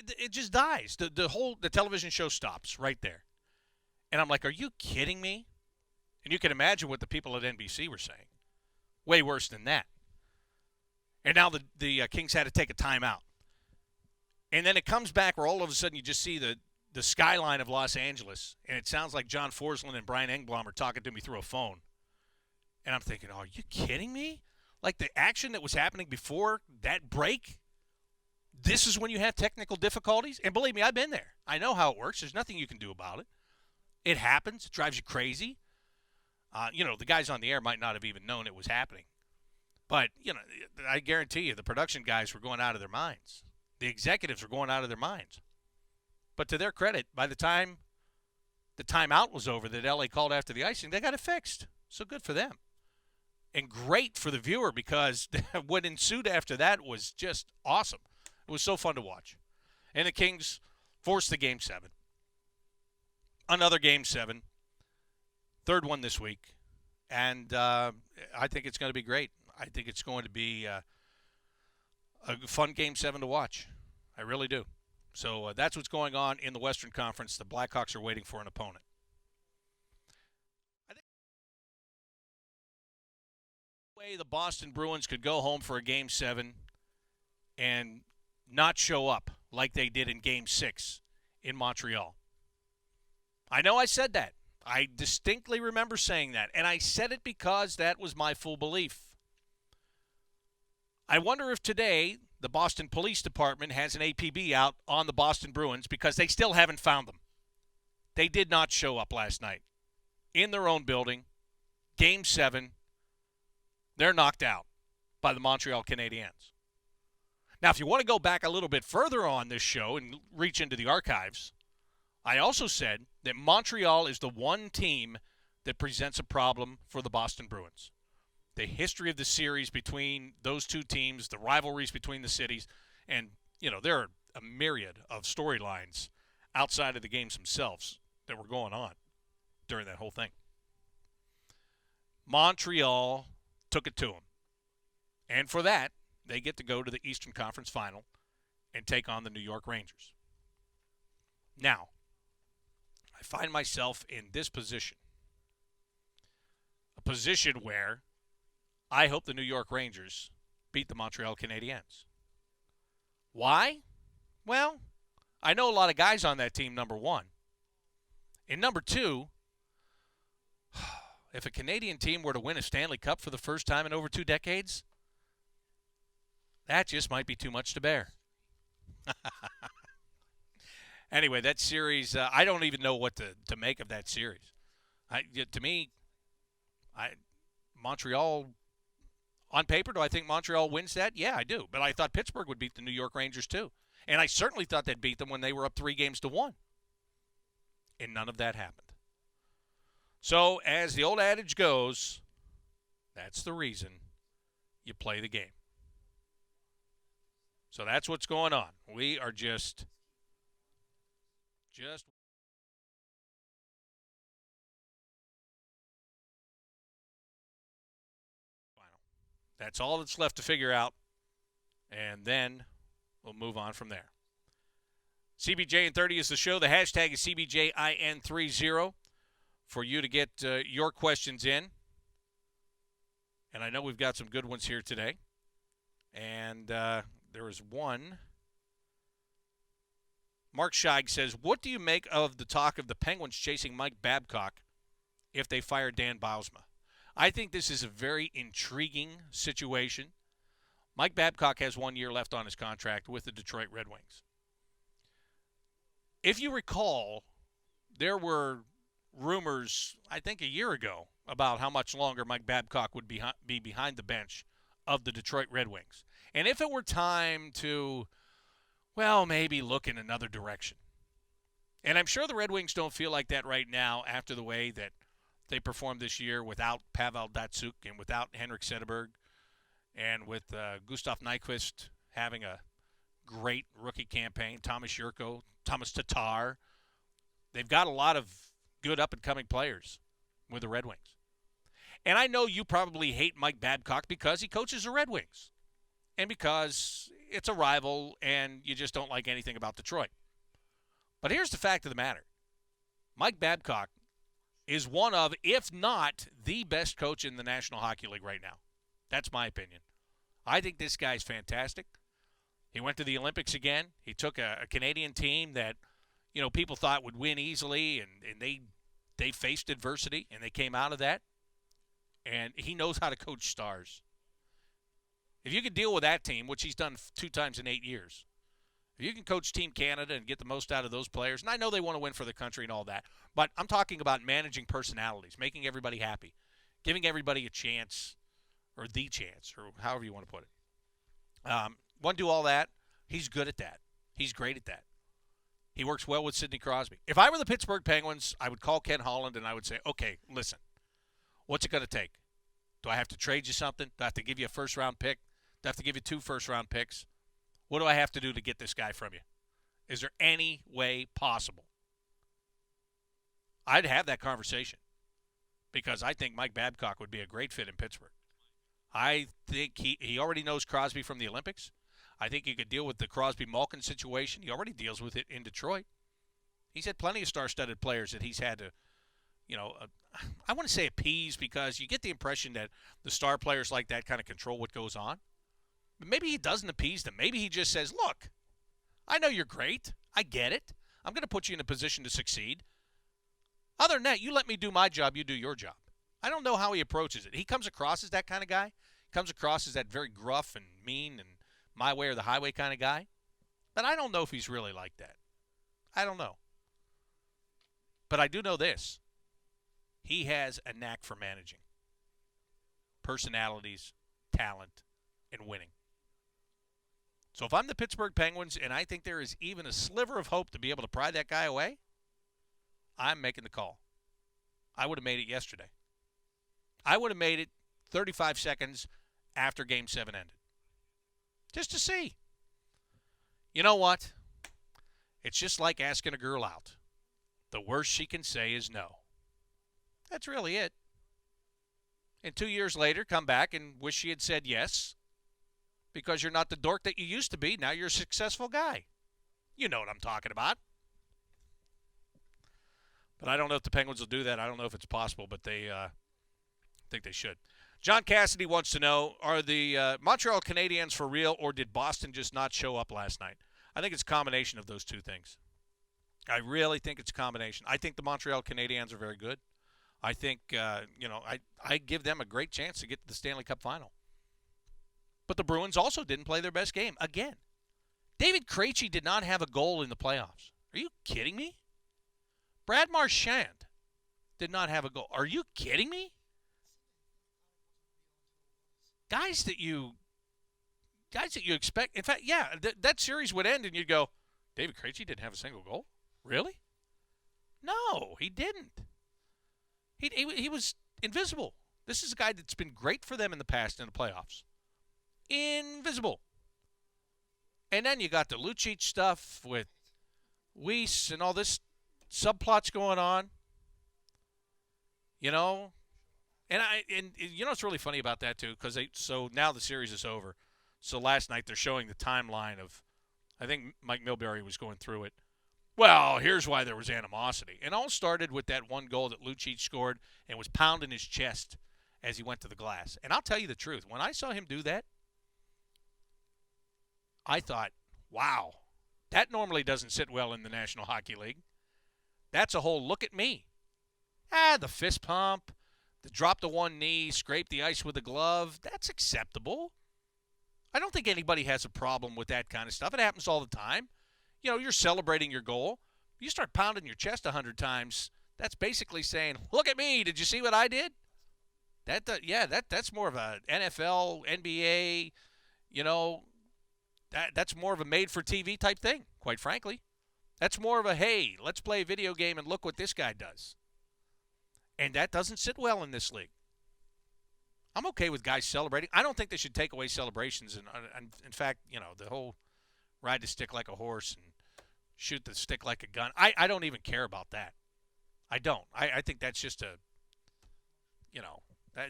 it just dies. The television show stops right there. And I'm like, are you kidding me? And you can imagine what the people at NBC were saying. Way worse than that. And now the Kings had to take a timeout. And then it comes back where all of a sudden you just see the skyline of Los Angeles, and it sounds like John Forsland and Brian Engblom are talking to me through a phone. And I'm thinking, oh, are you kidding me? Like the action that was happening before that break, this is when you have technical difficulties? And believe me, I've been there. I know how it works. There's nothing you can do about it. It happens. It drives you crazy. The guys on the air might not have even known it was happening. But, I guarantee you the production guys were going out of their minds. The executives were going out of their minds. But to their credit, by the time the timeout was over that LA called after the icing, they got it fixed. So good for them. And great for the viewer because what ensued after that was just awesome. It was so fun to watch. And the Kings forced the Game 7. Another Game 7. Third one this week. And I think it's going to be great. I think it's going to be a fun Game 7 to watch. I really do. So that's what's going on in the Western Conference. The Blackhawks are waiting for an opponent. I think the way the Boston Bruins could go home for a Game 7 and not show up like they did in Game 6 in Montreal. I know I said that. I distinctly remember saying that, and I said it because that was my full belief. I wonder if today the Boston Police Department has an APB out on the Boston Bruins because they still haven't found them. They did not show up last night in their own building. Game 7, they're knocked out by the Montreal Canadiens. Now, if you want to go back a little bit further on this show and reach into the archives, I also said that Montreal is the one team that presents a problem for the Boston Bruins. The history of the series between those two teams, the rivalries between the cities, and, there are a myriad of storylines outside of the games themselves that were going on during that whole thing. Montreal took it to them. And for that, they get to go to the Eastern Conference Final and take on the New York Rangers. Now, I find myself in this position, a position where I hope the New York Rangers beat the Montreal Canadiens. Why? Well, I know a lot of guys on that team, number one. And number two, if a Canadian team were to win a Stanley Cup for the first time in over 2 decades, that just might be too much to bear. Anyway, that series, I don't even know what to make of that series. To me, Montreal, on paper, do I think Montreal wins that? Yeah, I do. But I thought Pittsburgh would beat the New York Rangers too. And I certainly thought they'd beat them when they were up 3-1. And none of that happened. So, as the old adage goes, that's the reason you play the game. So that's what's going on. We are just final. That's all that's left to figure out, and then we'll move on from there. CBJ and 30 is the show. The hashtag is CBJIN30 for you to get your questions in. And I know we've got some good ones here today. And there is one. Mark Scheig says, what do you make of the talk of the Penguins chasing Mike Babcock if they fire Dan Bylsma? I think this is a very intriguing situation. Mike Babcock has 1 year left on his contract with the Detroit Red Wings. If you recall, there were rumors, I think a year ago, about how much longer Mike Babcock would be behind the bench of the Detroit Red Wings. And if it were time to, maybe look in another direction. And I'm sure the Red Wings don't feel like that right now after the way that they performed this year without Pavel Datsyuk and without Henrik Zetterberg and with Gustav Nyquist having a great rookie campaign, Thomas Yurko, Thomas Tatar. They've got a lot of good up-and-coming players with the Red Wings. And I know you probably hate Mike Babcock because he coaches the Red Wings and because it's a rival, and you just don't like anything about Detroit. But here's the fact of the matter. Mike Babcock is one of, if not the best coach in the National Hockey League right now. That's my opinion. I think this guy's fantastic. He went to the Olympics again. He took a Canadian team that, people thought would win easily, and they faced adversity, and they came out of that. And he knows how to coach stars. If you can deal with that team, which he's done 2 times in 8 years, if you can coach Team Canada and get the most out of those players, and I know they want to win for the country and all that, but I'm talking about managing personalities, making everybody happy, giving everybody a chance, or the chance, or however you want to put it. Want to do all that? He's good at that. He's great at that. He works well with Sidney Crosby. If I were the Pittsburgh Penguins, I would call Ken Holland and I would say, okay, listen, what's it going to take? Do I have to trade you something? Do I have to give you a first-round pick? Do I have to give you 2 first-round picks? What do I have to do to get this guy from you? Is there any way possible? I'd have that conversation because I think Mike Babcock would be a great fit in Pittsburgh. I think he already knows Crosby from the Olympics. I think he could deal with the Crosby-Malkin situation. He already deals with it in Detroit. He's had plenty of star-studded players that he's had to, I want to say appease because you get the impression that the star players like that kind of control what goes on. But maybe he doesn't appease them. Maybe he just says, look, I know you're great. I get it. I'm going to put you in a position to succeed. Other than that, you let me do my job, you do your job. I don't know how he approaches it. He comes across as that kind of guy. He comes across as that very gruff and mean and my way or the highway kind of guy. But I don't know if he's really like that. I don't know. But I do know this. He has a knack for managing. Personalities, talent, and winning. So if I'm the Pittsburgh Penguins and I think there is even a sliver of hope to be able to pry that guy away, I'm making the call. I would have made it yesterday. I would have made it 35 seconds after Game 7 ended. Just to see. You know what? It's just like asking a girl out. The worst she can say is no. That's really it. And 2 years later, come back and wish she had said yes because you're not the dork that you used to be. Now you're a successful guy. You know what I'm talking about. But I don't know if the Penguins will do that. I don't know if it's possible, but they think they should. John Cassidy wants to know, are the Montreal Canadiens for real, or did Boston just not show up last night? I think it's a combination of those two things. I really think it's a combination. I think the Montreal Canadiens are very good. I think, I give them a great chance to get to the Stanley Cup final. But the Bruins also didn't play their best game. Again, David Krejci did not have a goal in the playoffs. Are you kidding me? Brad Marchand did not have a goal. Are you kidding me? Guys that you expect. In fact, yeah, that series would end and you'd go, David Krejci didn't have a single goal? Really? No, he didn't. He was invisible. This is a guy that's been great for them in the past in the playoffs. Invisible. And then you got the Lucic stuff with Weiss and all this subplots going on. And you know what's really funny about that too? Because so now the series is over. So last night they're showing the timeline of, I think Mike Milbury was going through it. Well, here's why there was animosity. It all started with that one goal that Lucic scored and was pounding his chest as he went to the glass. And I'll tell you the truth. When I saw him do that, I thought, wow, that normally doesn't sit well in the National Hockey League. That's a whole look at me. The fist pump, the drop to one knee, scrape the ice with a glove, that's acceptable. I don't think anybody has a problem with that kind of stuff. It happens all the time. You're celebrating your goal. You start pounding your chest 100 times, that's basically saying, look at me, did you see what I did? That's more of a NFL, NBA, that's more of a made-for-TV type thing, quite frankly. That's more of a, hey, let's play a video game and look what this guy does. And that doesn't sit well in this league. I'm okay with guys celebrating. I don't think they should take away celebrations. And in fact, the whole ride the stick like a horse and shoot the stick like a gun. I don't even care about that. I don't. I think that's just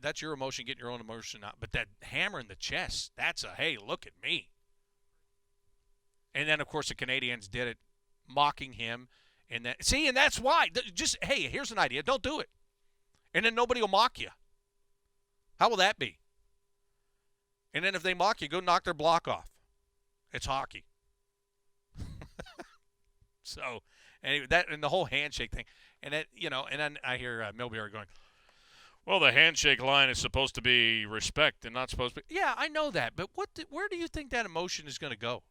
that's your emotion, get your own emotion out. But that hammer in the chest, that's a, hey, look at me. And then, of course, the Canadians did it, mocking him. And that's why. Just, hey, here's an idea. Don't do it. And then nobody will mock you. How will that be? And then if they mock you, go knock their block off. It's hockey. So, anyway, that and the whole handshake thing. And that, and then I hear Milbury going, well, the handshake line is supposed to be respect and not supposed to be. Yeah, I know that. But where do you think that emotion is going to go?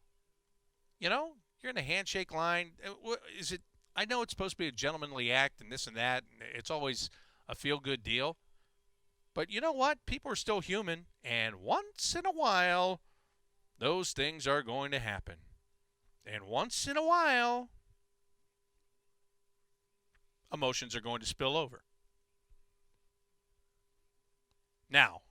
You're in a handshake line. Is it? I know it's supposed to be a gentlemanly act and this and that. And it's always a feel-good deal. But you know what? People are still human. And once in a while, those things are going to happen. And once in a while, emotions are going to spill over. Now,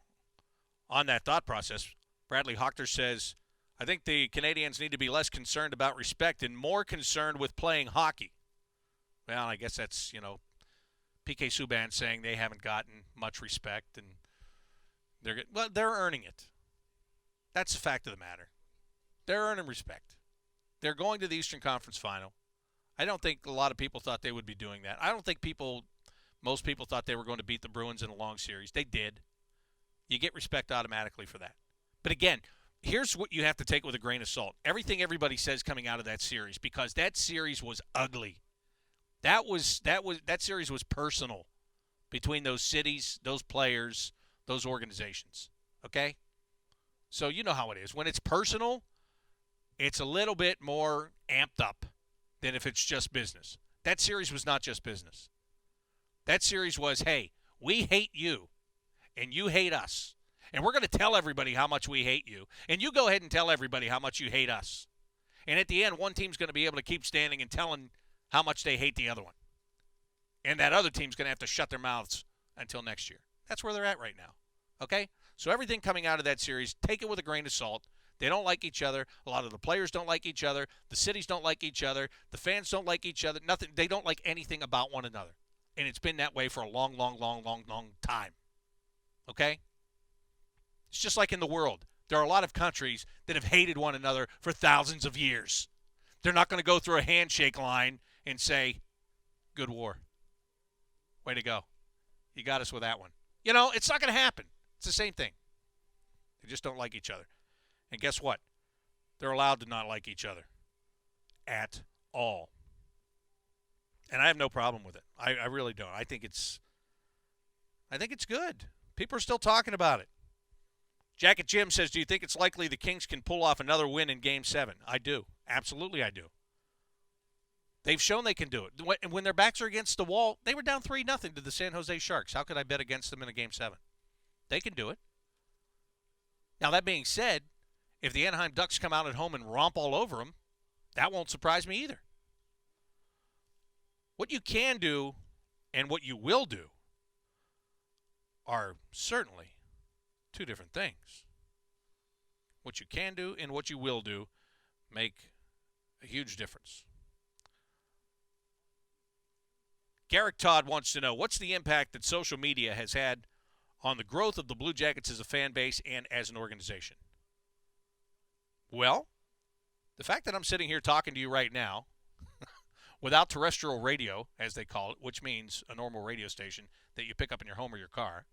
on that thought process, Bradley Hochter says, I think the Canadians need to be less concerned about respect and more concerned with playing hockey. Well, I guess that's, PK Subban saying they haven't gotten much respect and they're earning it. That's the fact of the matter. They're earning respect. They're going to the Eastern Conference Final. I don't think a lot of people thought they would be doing that. I don't think most people thought they were going to beat the Bruins in a long series. They did. You get respect automatically for that. But again, here's what you have to take with a grain of salt. Everything everybody says coming out of that series, because that series was ugly. That series was personal between those cities, those players, those organizations. Okay? So you know how it is. When it's personal, it's a little bit more amped up than if it's just business. That series was not just business. That series was, hey, we hate you, and you hate us. And we're going to tell everybody how much we hate you. And you go ahead and tell everybody how much you hate us. And at the end, one team's going to be able to keep standing and telling how much they hate the other one. And that other team's going to have to shut their mouths until next year. That's where they're at right now. Okay? So everything coming out of that series, take it with a grain of salt. They don't like each other. A lot of the players don't like each other. The cities don't like each other. The fans don't like each other. Nothing. They don't like anything about one another. And it's been that way for a long, long, long, long, long time. Okay? It's just like in the world. There are a lot of countries that have hated one another for thousands of years. They're not going to go through a handshake line and say, good war. Way to go. You got us with that one. It's not going to happen. It's the same thing. They just don't like each other. And guess what? They're allowed to not like each other at all. And I have no problem with it. I really don't. I think it's good. People are still talking about it. Jacket Jim says, do you think it's likely the Kings can pull off another win in Game 7? I do. Absolutely I do. They've shown they can do it. When their backs are against the wall, they were down 3-0 to the San Jose Sharks. How could I bet against them in a Game 7? They can do it. Now, that being said, if the Anaheim Ducks come out at home and romp all over them, that won't surprise me either. What you can do and what you will do are certainly two different things. What you can do and what you will do make a huge difference. Garrick Todd wants to know, what's the impact that social media has had on the growth of the Blue Jackets as a fan base and as an organization? Well, the fact that I'm sitting here talking to you right now without terrestrial radio, as they call it, which means a normal radio station that you pick up in your home or your car,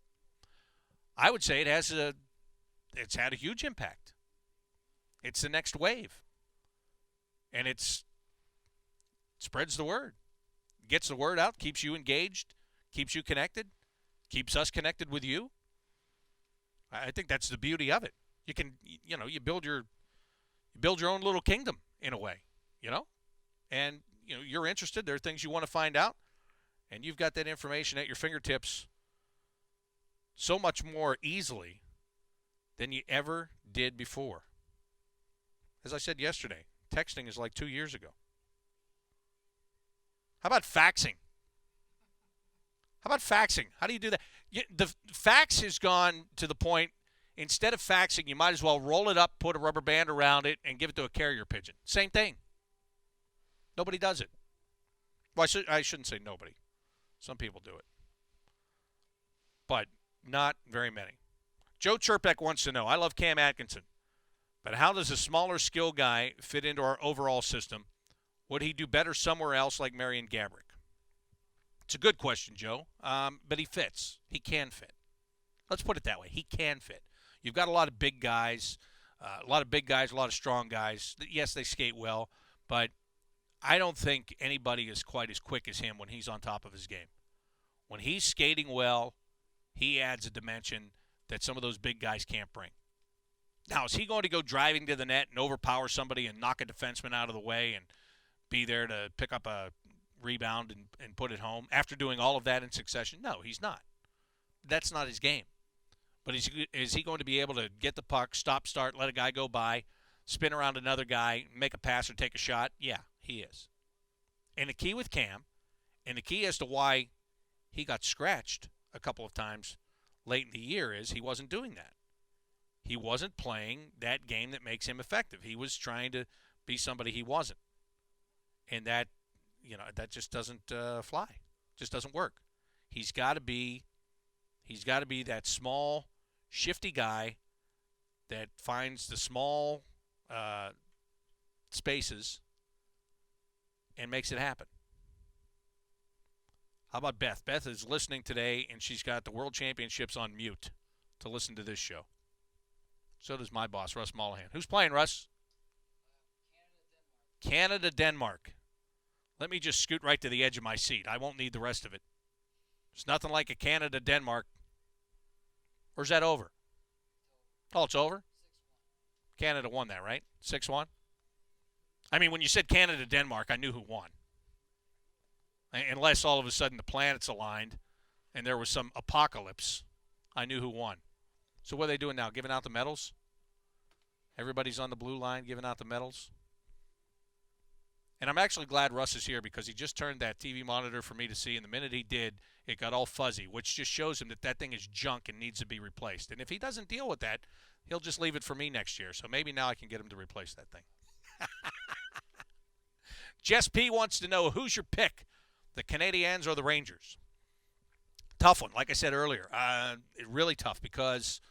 I would say it's had a huge impact. It's the next wave. And it spreads the word. Gets the word out, keeps you engaged, keeps you connected, keeps us connected with you. I think that's the beauty of it. You can, you build your own little kingdom in a way, and you're interested. There are things you want to find out, and you've got that information at your fingertips so much more easily than you ever did before. As I said yesterday, texting is like 2 years ago. How about faxing? How do you do that? The fax has gone to the point, instead of faxing, you might as well roll it up, put a rubber band around it, and give it to a carrier pigeon. Same thing. Nobody does it. Well, I shouldn't say nobody. Some people do it. But not very many. Joe Chirpek wants to know, I love Cam Atkinson, But how does a smaller skill guy fit into our overall system? Would he do better somewhere else like Marion Gabrick? It's a good question, Joe. But he fits. He can fit. Let's put it that way. He can fit. You've got a lot of big guys, a lot of strong guys. Yes, they skate well, but I don't think anybody is quite as quick as him when he's on top of his game. When he's skating well, he adds a dimension that some of those big guys can't bring. Now, is he going to go driving to the net and overpower somebody and knock a defenseman out of the way and be there to pick up a rebound and put it home after doing all of that in succession? No, he's not. That's not his game. But is he going to be able to get the puck, stop, start, let a guy go by, spin around another guy, make a pass or take a shot? Yeah, he is. And the key with Cam, and the key as to why he got scratched a couple of times late in the year is he wasn't doing that. He wasn't playing that game that makes him effective. He was trying to be somebody he wasn't. And that just doesn't fly. Just doesn't work. He's got to be that small, shifty guy that finds the small spaces and makes it happen. How about Beth? Beth is listening today, and she's got the World Championships on mute to listen to this show. So does my boss, Russ Mollahan. Who's playing, Russ? Canada-Denmark. Let me just scoot right to the edge of my seat. I won't need the rest of it. There's nothing like a Canada-Denmark. Or is that over? Oh, it's over? 6-1. Canada won that, right? 6-1? I mean, when you said Canada-Denmark, I knew who won. Unless all of a sudden the planets aligned and there was some apocalypse, I knew who won. So what are they doing now? Giving out the medals? Everybody's on the blue line giving out the medals? And I'm actually glad Russ is here because he just turned that TV monitor for me to see, and the minute he did, it got all fuzzy, which just shows him that thing is junk and needs to be replaced. And if he doesn't deal with that, he'll just leave it for me next year. So maybe now I can get him to replace that thing. Jess P. wants to know, who's your pick, the Canadiens or the Rangers? Tough one, like I said earlier. Really tough because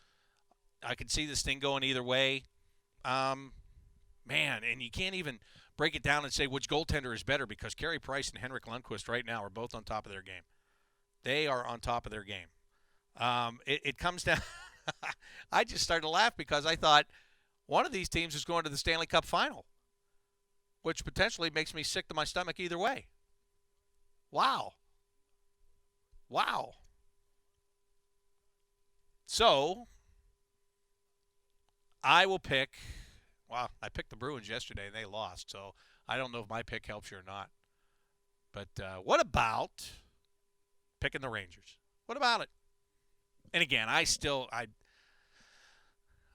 I could see this thing going either way. Man, and you can't even break it down and say which goaltender is better because Carey Price and Henrik Lundqvist right now are both on top of their game. They are on top of their game. It comes down – I just started to laugh because I thought one of these teams is going to the Stanley Cup final, which potentially makes me sick to my stomach either way. Wow. So I will pick – wow, I picked the Bruins yesterday and they lost, so I don't know if my pick helps you or not. But what about picking the Rangers? What about it? And again, I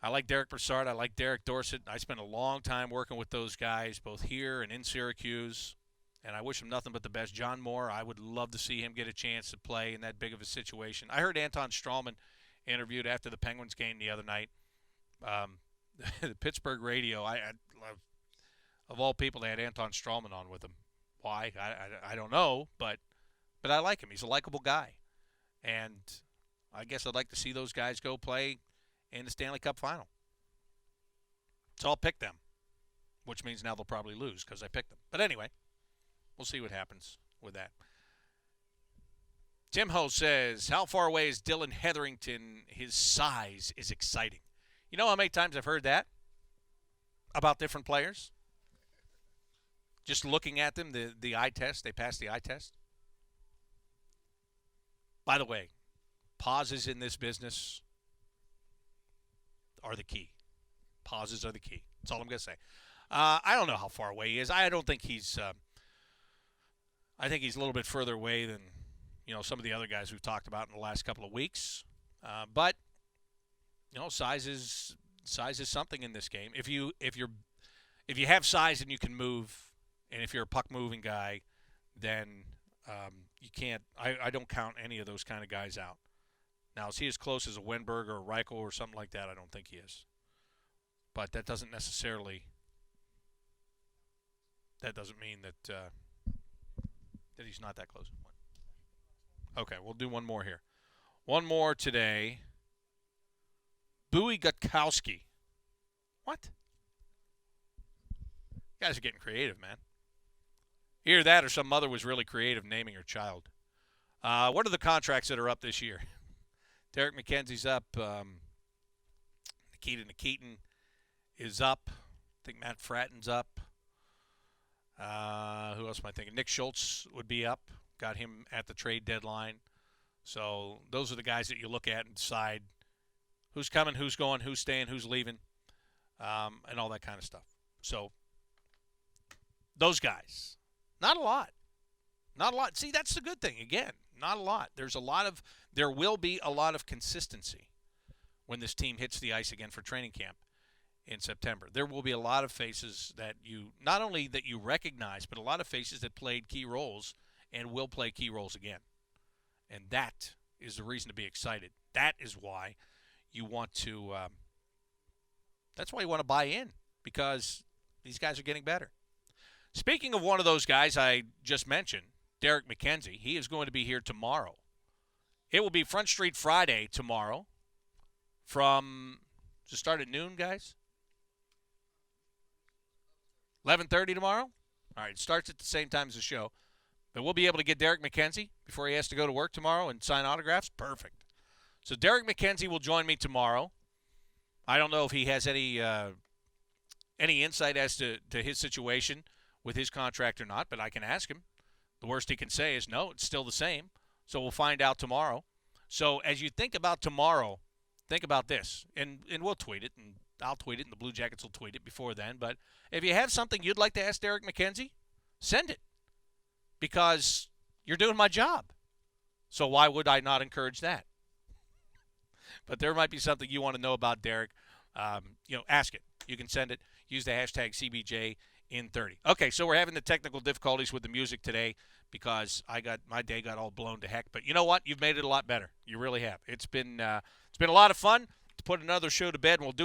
like Derek Brassard. I like Derek Dorsett. I spent a long time working with those guys, both here and in Syracuse, and I wish them nothing but the best. John Moore, I would love to see him get a chance to play in that big of a situation. I heard Anton Strawman interviewed after the Penguins game the other night. The Pittsburgh radio, I love, of all people, they had Anton Strawman on with them. Why? I don't know, but I like him. He's a likable guy. And I guess I'd like to see those guys go play in the Stanley Cup final. So I'll pick them, which means now they'll probably lose because I picked them. But anyway, we'll see what happens with that. Tim Ho says, how far away is Dylan Hetherington? His size is exciting. You know how many times I've heard that about different players? Just looking at them, the eye test, they pass the eye test. By the way, pauses in this business are the key. Pauses are the key. That's all I'm going to say. I don't know how far away he is. I don't think he's I think he's a little bit further away than, some of the other guys we've talked about in the last couple of weeks. But size is something in this game. If you have size and you can move, and if you're a puck moving guy, then you can't. I don't count any of those kind of guys out. Now, is he as close as a Wenberg or a Reichel or something like that? I don't think he is. But that doesn't necessarily. That doesn't mean that he's not that close. Okay, we'll do one more here. One more today. Bowie Gutkowski. What? Guys are getting creative, man. Either that or some mother was really creative naming her child. What are the contracts that are up this year? Derek McKenzie's up. Nikita Nikitin is up. I think Matt Fratton's up. Who else am I thinking? Nick Schultz would be up. Got him at the trade deadline. So those are the guys that you look at and decide who's coming, who's going, who's staying, who's leaving, and all that kind of stuff. So those guys, not a lot. Not a lot. See, that's the good thing. Again, not a lot. There will be a lot of consistency when this team hits the ice again for training camp in September. There will be a lot of faces that you, not only that you recognize, but a lot of faces that played key roles and will play key roles again. And that is the reason to be excited. That is why you want to, that's why you want to buy in, because these guys are getting better. Speaking of one of those guys I just mentioned, Derek McKenzie, he is going to be here tomorrow. It will be Front Street Friday tomorrow from, does it start at noon, guys? 11:30 tomorrow? All right, it starts at the same time as the show. But we'll be able to get Derek McKenzie before he has to go to work tomorrow and sign autographs. Perfect. So Derek McKenzie will join me tomorrow. I don't know if he has any insight as to his situation with his contract or not, but I can ask him. The worst he can say is, no, it's still the same. So we'll find out tomorrow. So as you think about tomorrow, think about this. And we'll tweet it, and I'll tweet it, and the Blue Jackets will tweet it before then. But if you have something you'd like to ask Derek McKenzie, send it. Because you're doing my job. So why would I not encourage that? But there might be something you want to know about Derek. Ask it. You can send it. Use the hashtag CBJin30. Okay, so we're having the technical difficulties with the music today because my day got all blown to heck. But you know what? You've made it a lot better. You really have. It's been a lot of fun to put another show to bed, and we'll do